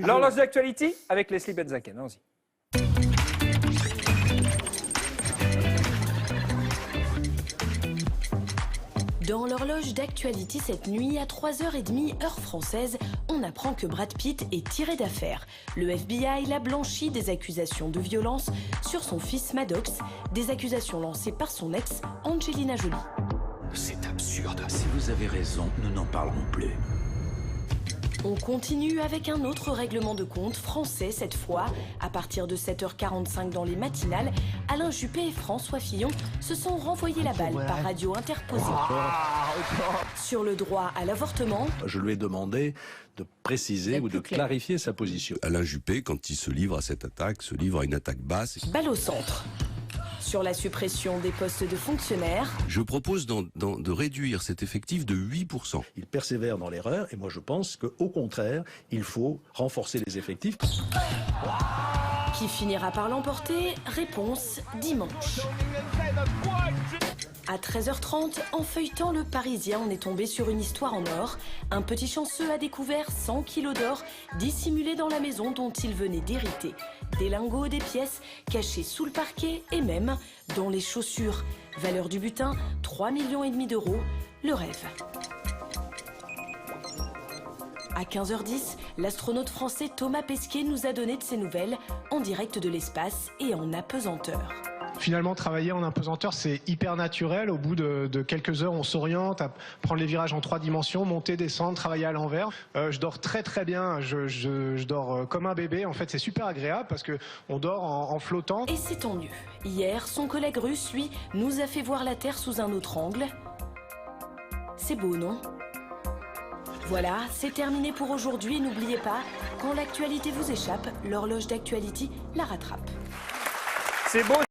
L'horloge d'actualité avec Leslie Benzaken. Allons-y. Dans l'horloge d'actualité cette nuit, à 3h30 heure française, on apprend que Brad Pitt est tiré d'affaire. Le FBI l'a blanchi des accusations de violence sur son fils Maddox, des accusations lancées par son ex Angelina Jolie. C'est absurde. Si vous avez raison, nous n'en parlerons plus. On continue avec un autre règlement de compte français cette fois. À partir de 7h45 dans les matinales, Alain Juppé et François Fillon se sont renvoyés la balle par radio interposée. Sur le droit à l'avortement, je lui ai demandé de préciser ou de clarifier sa position. Alain Juppé, quand il se livre à cette attaque, se livre à une attaque basse. balle au centre. Sur la suppression des postes de fonctionnaires, Je propose de réduire cet effectif de 8%. Il persévère dans l'erreur et moi je pense qu'au contraire, il faut renforcer les effectifs. qui finira par l'emporter? Réponse dimanche. À 13h30, en feuilletant Le Parisien, on est tombé sur une histoire en or. Un petit chanceux a découvert 100 kilos d'or dissimulés dans la maison dont il venait d'hériter. Des lingots, des pièces cachées sous le parquet et même dans les chaussures. Valeur du butin, 3,5 millions d'euros. Le rêve. À 15h10, l'astronaute français Thomas Pesquet nous a donné de ses nouvelles en direct de l'espace et en apesanteur. Finalement, travailler en apesanteur, c'est hyper naturel. Au bout de quelques heures, on s'oriente à prendre les virages en 3 dimensions, monter, descendre, travailler à l'envers. Je dors très très bien, je dors comme un bébé. En fait, c'est super agréable parce qu'on dort en flottant. Et c'est tant mieux. Hier, son collègue russe, lui, nous a fait voir la Terre sous un autre angle. C'est beau, non ? Voilà, c'est terminé pour aujourd'hui. N'oubliez pas, quand l'actualité vous échappe, l'horloge d'actualité la rattrape. C'est beau.